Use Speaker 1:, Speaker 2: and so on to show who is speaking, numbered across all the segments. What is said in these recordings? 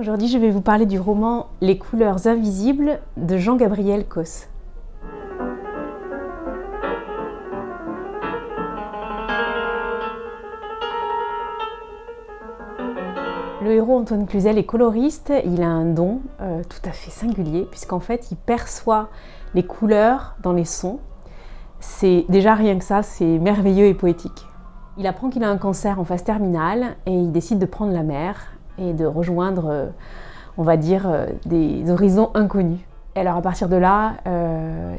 Speaker 1: Aujourd'hui, je vais vous parler du roman Les couleurs invisibles de Jean-Gabriel Cos. Le héros Antoine Cluzel est coloriste, il a un don tout à fait singulier puisqu'en fait il perçoit les couleurs dans les sons. C'est déjà rien que ça, c'est merveilleux et poétique. Il apprend qu'il a un cancer en phase terminale et il décide de prendre la mer et de rejoindre, on va dire, des horizons inconnus. Et alors à partir de là,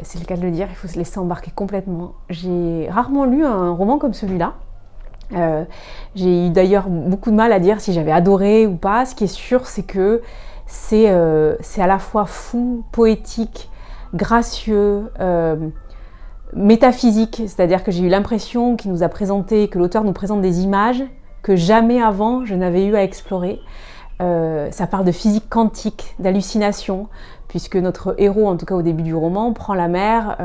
Speaker 1: c'est le cas de le dire, il faut se laisser embarquer complètement. J'ai rarement lu un roman comme celui-là. J'ai eu d'ailleurs beaucoup de mal à dire si j'avais adoré ou pas. Ce qui est sûr, c'est que c'est à la fois fou, poétique, gracieux, métaphysique. C'est-à-dire que j'ai eu l'impression qu'il nous a présenté, que l'auteur nous présente des images que jamais avant je n'avais eu à explorer. Ça parle de physique quantique, d'hallucination, puisque notre héros, en tout cas au début du roman, prend la mer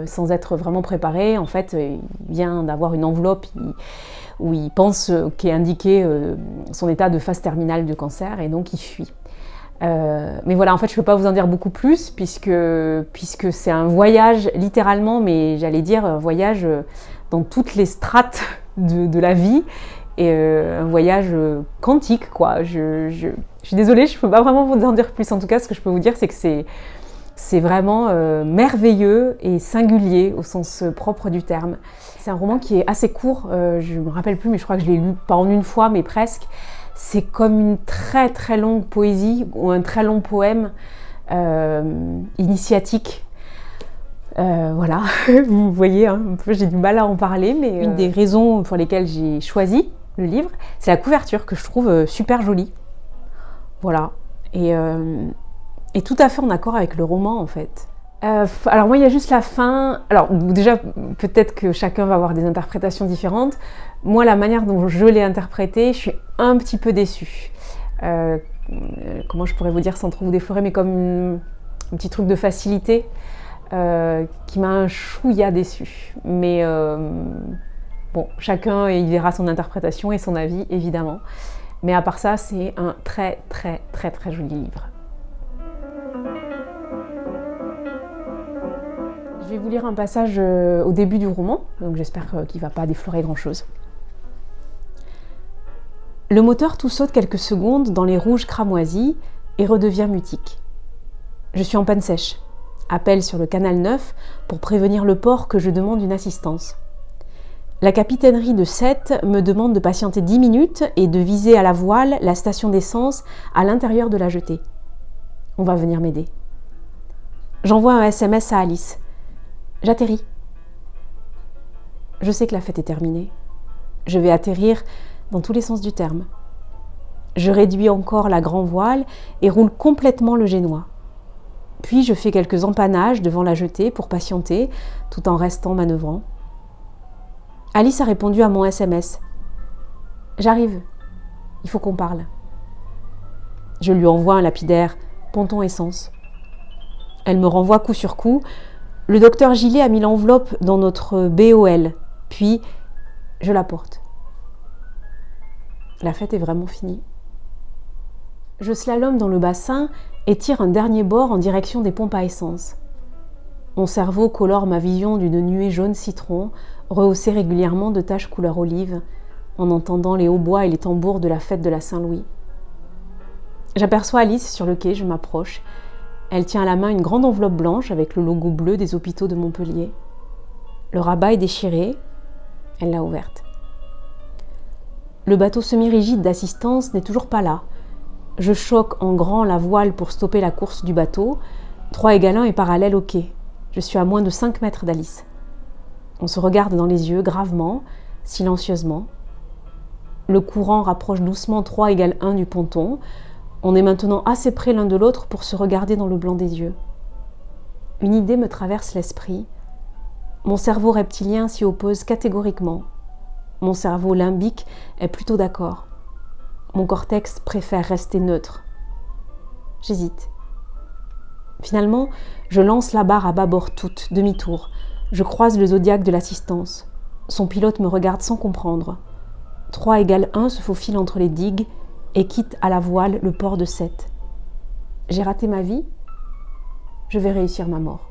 Speaker 1: sans être vraiment préparé. En fait, il vient d'avoir une enveloppe où il pense qu'est indiqué son état de phase terminale du cancer, et donc il fuit. Mais voilà, en fait, je ne peux pas vous en dire beaucoup plus, puisque c'est un voyage, littéralement, mais j'allais dire un voyage dans toutes les strates de la vie, et un voyage quantique, quoi. Je suis désolée, je ne peux pas vraiment vous en dire plus. En tout cas, ce que je peux vous dire, c'est que c'est vraiment merveilleux et singulier au sens propre du terme. C'est un roman qui est assez court, je ne me rappelle plus, mais je crois que je l'ai lu pas en une fois, mais presque. C'est comme une très très longue poésie ou un très long poème initiatique. Voilà, vous voyez, hein, un peu, j'ai du mal à en parler, mais une des raisons pour lesquelles j'ai choisi le livre, c'est la couverture que je trouve super jolie. Voilà, et tout à fait en accord avec le roman en fait. Alors moi il y a juste la fin, alors déjà peut-être que chacun va avoir des interprétations différentes. Moi la manière dont je l'ai interprété, je suis un petit peu déçue. Comment je pourrais vous dire sans trop vous déflorer, mais comme un petit truc de facilité qui m'a un chouïa déçue. Mais bon, chacun il verra son interprétation et son avis évidemment. Mais à part ça, c'est un très très très très joli livre. Je vais vous lire un passage au début du roman, donc j'espère qu'il ne va pas déflorer grand-chose. Le moteur tout saute quelques secondes dans les rouges cramoisis et redevient mutique. Je suis en panne sèche. Appel sur le canal 9 pour prévenir le port que je demande une assistance. La capitainerie de 7 me demande de patienter 10 minutes et de viser à la voile la station d'essence à l'intérieur de la jetée. On va venir m'aider. J'envoie un SMS à Alice. J'atterris. Je sais que la fête est terminée. Je vais atterrir dans tous les sens du terme. Je réduis encore la grand voile et roule complètement le génois. Puis je fais quelques empanages devant la jetée pour patienter, tout en restant manœuvrant. Alice a répondu à mon SMS. J'arrive. Il faut qu'on parle. Je lui envoie un lapidaire ponton essence. Elle me renvoie coup sur coup. Le docteur Gillet a mis l'enveloppe dans notre BOL, puis je la porte. La fête est vraiment finie. Je slalome dans le bassin et tire un dernier bord en direction des pompes à essence. Mon cerveau colore ma vision d'une nuée jaune citron, rehaussée régulièrement de taches couleur olive, en entendant les hautbois et les tambours de la fête de la Saint-Louis. J'aperçois Alice sur le quai, je m'approche. Elle tient à la main une grande enveloppe blanche avec le logo bleu des hôpitaux de Montpellier. Le rabat est déchiré. Elle l'a ouverte. Le bateau semi-rigide d'assistance n'est toujours pas là. Je choque en grand la voile pour stopper la course du bateau. 3 = 1 est parallèle au quai. Je suis à moins de 5 mètres d'Alice. On se regarde dans les yeux, gravement, silencieusement. Le courant rapproche doucement 3 = 1 du ponton. On est maintenant assez près l'un de l'autre pour se regarder dans le blanc des yeux. Une idée me traverse l'esprit. Mon cerveau reptilien s'y oppose catégoriquement. Mon cerveau limbique est plutôt d'accord. Mon cortex préfère rester neutre. J'hésite. Finalement, je lance la barre à bâbord toute, demi-tour. Je croise le zodiaque de l'assistance. Son pilote me regarde sans comprendre. 3 = 1 se faufile entre les digues et quitte à la voile le port de Sète. J'ai raté ma vie, je vais réussir ma mort.